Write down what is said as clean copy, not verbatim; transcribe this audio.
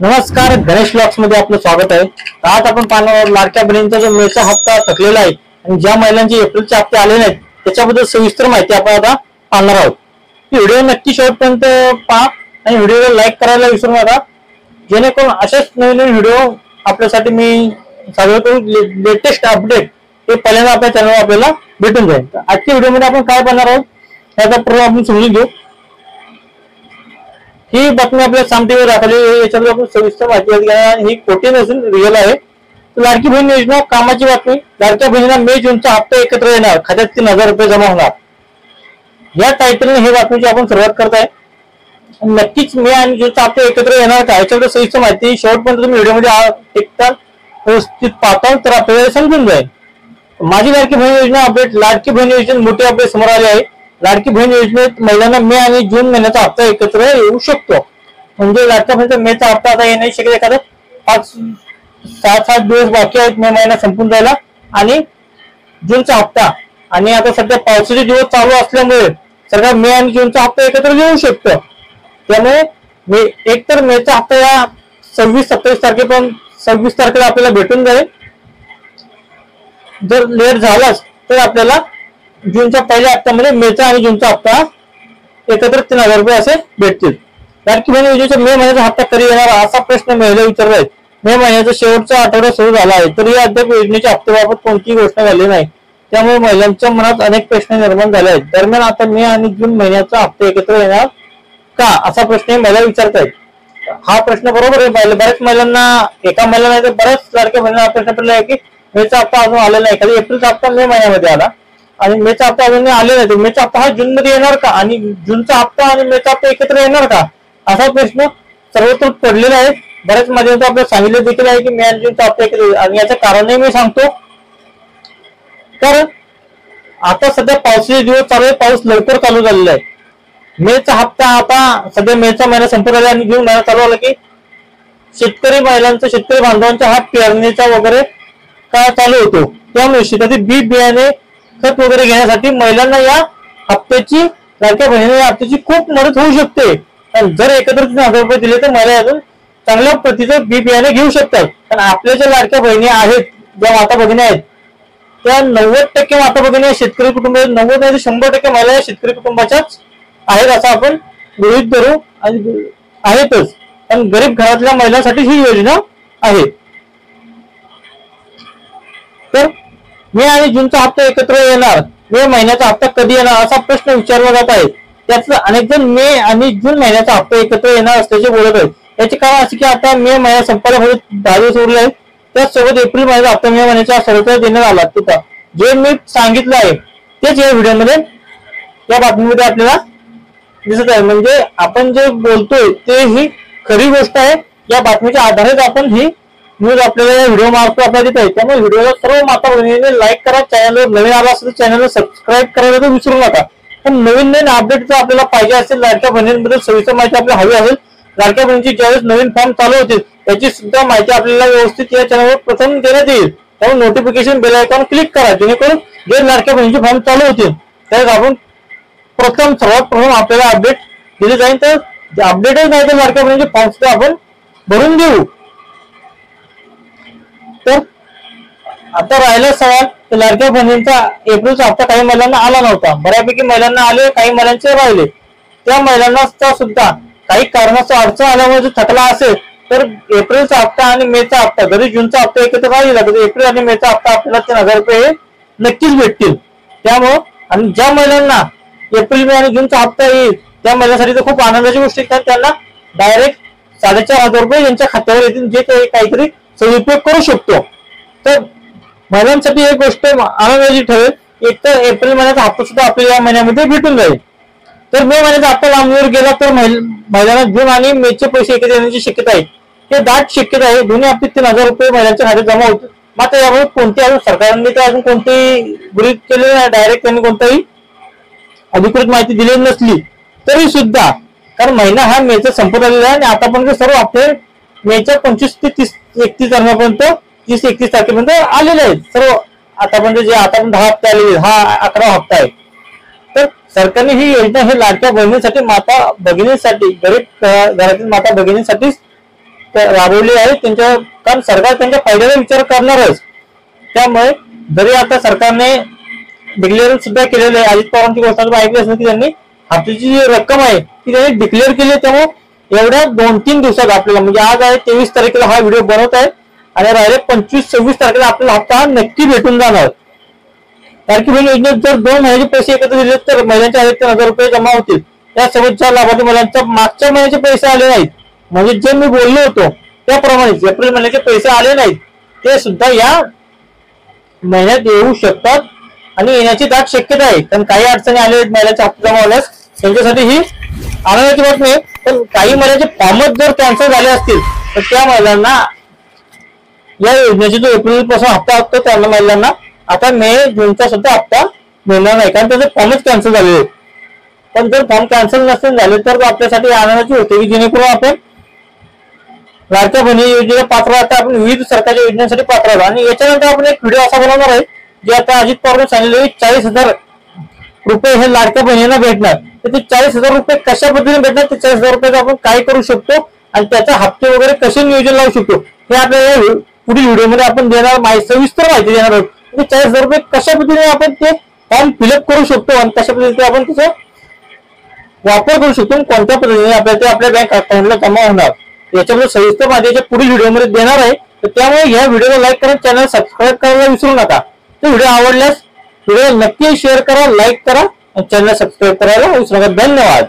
नमस्कार, गणेश ब्लॉग्स मध्ये आपलं स्वागत आहे। आज आपण पाहणार आहोत लाडक्या बहिणींचा जो मेचा हप्ता थकलेला आहे आणि ज्या महिलांचे एप्रिलचे हप्ते आले नाहीत त्याच्याबद्दल सविस्तर माहिती आपण आता पाहणार आहोत। व्हिडिओ नक्की शेवटपर्यंत पहा आणि व्हिडिओला लाईक करायला विसरू नका, जेणेकरून अशाच नवीन व्हिडिओ आपल्यासाठी मी सादर करू। लेटेस्ट अपडेट हे पहिल्यांदा आपल्या चॅनलवर आपल्याला भेटून जाईल। आजच्या व्हिडिओमध्ये आपण काय पाहणार आहोत त्याचा पूर्ण आपण समजून घेऊ। ही बातमी आपल्या साम टीव्हीवर दाखवली, याच्यावर आपण सविस्तर माहिती घेणार। ही खोटी नसून रिअल आहे। लाडकी बहीण योजना कामाची बातमी। लाडक्या बहिणीला मे जूनचा हप्ता एकत्र येणार, खात्यात 3000 रुपये जमा होणार। या टायटलने हे बातमीची आपण सुरुवात करत आहे। नक्कीच मे आणि जूनचा हप्ता एकत्र येणार का याच्यावर सविस्तर माहिती शेवटपर्यंत तुम्ही व्हिडिओमध्ये ऐकता व्यवस्थित पाहता तर आपल्याला समजून जाईल। माझी लाडकी बहीण योजना अपडेट। लाडकी बहीण योजनेत मोठे अपडेट समोर आले आहे। लाडकी बहीण योजनेत महिलांना मे आणि जून महिन्याचा हप्ता एकत्र येऊ शकतो। म्हणजे लाडक्या बहिणीचा मेचा हप्ता आता येणे शक्य आहे, एखादा 5-7 दिवस बाकी आहेत मे महिना संपून जायला आणि जूनचा हप्ता। आणि आता सध्या पावसाचे दिवस चालू असल्यामुळे सगळा मे आणि जूनचा हप्ता एकत्र येऊ शकतो। त्यामुळे एकतर मेचा हप्ता या 26-27 तारखेपर्यंत 26 तारखेला आपल्याला भेटून जाईल। जर लेट झालाच तर आपल्याला जूनच्या पहिल्या हप्त्यामध्ये मेचा आणि जूनचा हप्ता एकत्र 3000 रुपये असे भेटतील। लाडकी बहीण योजनेचा मे महिन्याचा हप्ता कधी येणार असा प्रश्न महिला विचारत आहेत। मे महिन्याचा शेवटचा आठवडा सुरू झाला आहे तरी अद्याप योजनेच्या हप्त्याबाबत कोणतीही घोषणा झाली नाही, त्यामुळे महिलांच्या मनात अनेक प्रश्न निर्माण झाले आहेत। दरम्यान आता मे आणि जून महिन्याचा हप्ता एकत्र येणार का असा प्रश्न महिला विचारत आहेत। हा प्रश्न बरोबर आहे। बऱ्याच महिलांना, एका महिला नाही तर बऱ्याच लाडक्या बहिणींना प्रश्न पडला आहे की मेचा हप्ता अजून आलेला नाही। एखादी एप्रिलचा हप्ता मे महिन्यामध्ये आला आणि मेचा हप्ता अजून आले नाही, मेचा हप्ता हा जून मध्ये येणार का आणि जूनचा हप्ता आणि मेचा हप्ता एकत्र येणार का असा प्रश्न सर्वत्र पडलेला आहे। बऱ्याच माध्यमातून आपल्याला सांगितलं देखील आहे की मे आणि जूनचा हप्ता एकत्र, आणि याचं कारणही मी सांगतो। कारण आता सध्या पावसाचे दिवस चालू आहे, पाऊस लवकर चालू झालेला आहे। मेचा हप्ता आता सध्या मेचा महिना संपत आला आणि जून महिना चालू आला की शेतकरी महिलांचा, शेतकरी बांधवांचा हा पेरणीचा वगैरे काळ चालू होतो। त्यामुळे शेतातील बी बियाणे खत वगैरे घेण्यासाठी महिलांना या हप्त्याची, लाडक्या बहिणीच्या हप्त्याची खूप मदत होऊ शकते। जर एकत्र 3000 रुपये दिले तर महिला अजून चांगल्या प्रतीचं बी बियाणे घेऊ शकतात। कारण आपल्या ज्या लाडक्या बहिणी आहेत, ज्या माता भगिनी आहेत, त्या 90% माता भगिनी शेतकरी कुटुंब, 90 नाही 100% महिला शेतकरी कुटुंबाच्याच आहेत असं आपण गृहीत धरू आणि आहेतच। पण गरीब घरातल्या महिलांसाठी ही योजना आहे। तर मे आणि जूनचा हप्ता एकत्र येणार, मे महिन्याचा हप्ता कधी येणार असा प्रश्न विचारला जात आहे। त्यातलं अनेक जण मे आणि जून महिन्याचा हप्ता एकत्र येणार असल्याचे बोलत आहेत। याचे कारण असे की आता मे महिना संपायला 10 दिवस उरले आहेत, त्याचसोबत एप्रिल महिन्याचा हप्ता मे महिन्याच्या शेवटाला देण्यात आला। तिथं जे मी सांगितलं आहे तेच या व्हिडिओमध्ये, या बातमीमध्ये आपल्याला दिसत आहे। म्हणजे आपण जे बोलतोय ते ही खरी गोष्ट आहे। या बातमीच्या आधारेच आपण ही न्यूज आपल्याला या व्हिडिओ मार्फत आपल्याला देत आहे। त्यामुळे व्हिडिओला सर्व माता भगिनींनी लाईक करा, चॅनलवर नवीन आला असेल तर चॅनलला सबस्क्राईब करायला तर विसरू नका। पण नवीन अपडेट जर आपल्याला पाहिजे असेल, लाडक्या बहिणींबद्दल सविस्तर माहिती आपल्याला हवी असेल, लाडक्या बहिणीची ज्यावेळेस नवीन फॉर्म चालू होतील त्याची सुद्धा माहिती आपल्याला व्यवस्थित या चॅनलवर प्रथम देण्यात येईल। त्यामुळे नोटिफिकेशन बेल आयकॉन क्लिक करा, जेणेकरून जे लाडक्या बहिणीचे फॉर्म चालू होतील त्यावेळेस आपण सर्वात प्रथम आपल्याला अपडेट दिले जाईल। तर अपडेटच नाही तर लाडक्या बहिणीचे फॉर्म सुद्धा आपण भरून देऊ। तर आता राहिला सवाल तर लाडक्या बहिणींचा एप्रिलचा हप्ता काही महिलांना आला नव्हता, बऱ्यापैकी महिलांना आले, काही महिलांचे राहिले। त्या महिलांना सुद्धा काही कारणास्तव अडचण आल्यामुळे जर थकला असेल तर एप्रिलचा हप्ता आणि मेचा हप्ता, जरी जूनचा हप्ता एकत्र राहिला तरी एप्रिल आणि मेचा हप्ता आपल्याला 3000 रुपये नक्कीच भेटतील। त्यामुळे आणि ज्या महिलांना एप्रिल मे आणि जूनचा हप्ता येईल त्या महिलांसाठी तर खूप आनंदाची गोष्ट आहे, त्यांना डायरेक्ट 4500 रुपये यांच्या खात्यावर येतील, जे काहीतरी सदुपयोग करू शकतो। तर महिलांसाठी एक गोष्ट आनंदाची ठरेल, एक तर एप्रिल महिन्याचा हप्ता सुद्धा आपल्याला या महिन्यामध्ये भेटून जाईल। तर मे महिन्याचा हप्ता लांबवर गेला तर महिलांना जून आणि मेचे पैसे एकत्र येण्याची शक्यता आहे, हे दाट शक्यता आहे। दोन्ही हप्ते 3000 रुपये महिलांच्या खात्यात जमा होतील। मात्र यामुळे कोणती अजून सरकारने तर अजून कोणतीही गृहीत केलेली नाही, डायरेक्ट त्यांनी कोणताही अधिकृत माहिती दिलेली नसली तरी सुद्धा, कारण महिना हा मेचा संपत आलेला आहे आणि आतापर्यंत सर्व हप्ते मेच्या 25 ते 31 तारखेपर्यंत 30-31 तारखेपर्यंत आलेले आहेत सर्व। आतापर्यंत जे आतापर्यंत 10 हप्ते आलेले, हा 11वा हप्ता आहे। तर सरकारने ही योजना हे लाडक्या बहिणींसाठी, माता भगिनींसाठी, गरीब घरातील माता भगिनींसाठी राबवली आहे त्यांच्या, कारण सरकार त्यांच्या फायद्याचा विचार करणारच. त्यामुळे जरी आता सरकारने डिक्लेअर सुद्धा केलेलं आहे, अजित पवारांची गोष्ट ऐकली असेल की त्यांनी हप्त्याची जी रक्कम आहे ती त्यांनी डिक्लेअर केली आहे. त्यामुळे एवढ्या 2-3 दिवसात आपल्याला, म्हणजे आज आहे 23 तारखेला हा व्हिडिओ बनवत आहे आणि राहिले 25-26 तारखेला आपल्याला हप्ता हा नक्की भेटून जाणार. लाडकी बहीण योजनेत जर 2 महिन्याचे पैसे एकत्र दिले तर महिन्याच्या 3,000 रुपये जमा होतील. त्यासोबतच्या लाभार्थी महिलांच्या मागच्या महिन्याचे पैसे आले नाहीत, म्हणजे जे मी बोललो होतो त्याप्रमाणेच एप्रिल महिन्याचे पैसे आले नाहीत ते सुद्धा या महिन्यात येऊ शकतात आणि येण्याची दाट शक्यता आहे. कारण काही अडचणी आले आहेत महिलांच्या हप्ता जमा होण्यास, त्यांच्यासाठी ही आनंदाची बातमी आहे. पण काही महिन्याचे फॉर्मच जर कॅन्सल झाले असतील तर त्या महिलांना या योजनेचा जो एप्रिल पासून हप्ता असतो त्या महिलांना आता मे जूनचा सुद्धा हप्ता मिळणार नाही, कारण त्याचे फॉर्मच कॅन्सल झालेले आहेत. पण जर फॉर्म कॅन्सल नसेल झाले तर आपल्यासाठी आनंदाची होते की जेणेकरून आपण लाडक्या बहिणी योजनेला पात्र आता आपण विविध सरकारच्या योजनांसाठी पात्र आहोत. आणि याच्यानंतर आपण एक व्हिडिओ असा बनवणार आहे जे आता अजित पवार सांगितले 40,000 रुपये हे लाडक्या बहिणींना भेटणार. तर ते 40,000 रुपये कशा पद्धतीने भेटणार, ते 40,000 रुपयाचं आपण काय करू शकतो आणि त्याचे हप्ते वगैरे कसे नियोजन लावू शकतो हे आपल्याला पुढील व्हिडिओमध्ये आपण देणार, सविस्तर माहिती देणार आहोत. 40,000 रुपये कशा पद्धतीने आपण ते फॉर्म फिलअप करू शकतो आणि कशा पद्धतीने आपण त्याचा वापर करू शकतो, कोणत्या पद्धतीने आपल्याला ते आपल्या बँक अकाउंटला जमा होणार याच्यामध्ये सविस्तर माहिती पुढील व्हिडिओमध्ये देणार आहे. तर त्यामुळे या व्हिडिओला लाईक करा, चॅनल सबस्क्राईब करायला विसरू नका. तो व्हिडिओ आवडल्यास व्हिडिओ नक्की शेअर करा, लाईक करा आणि चॅनल सबस्क्राईब करायला विसरू नका. धन्यवाद.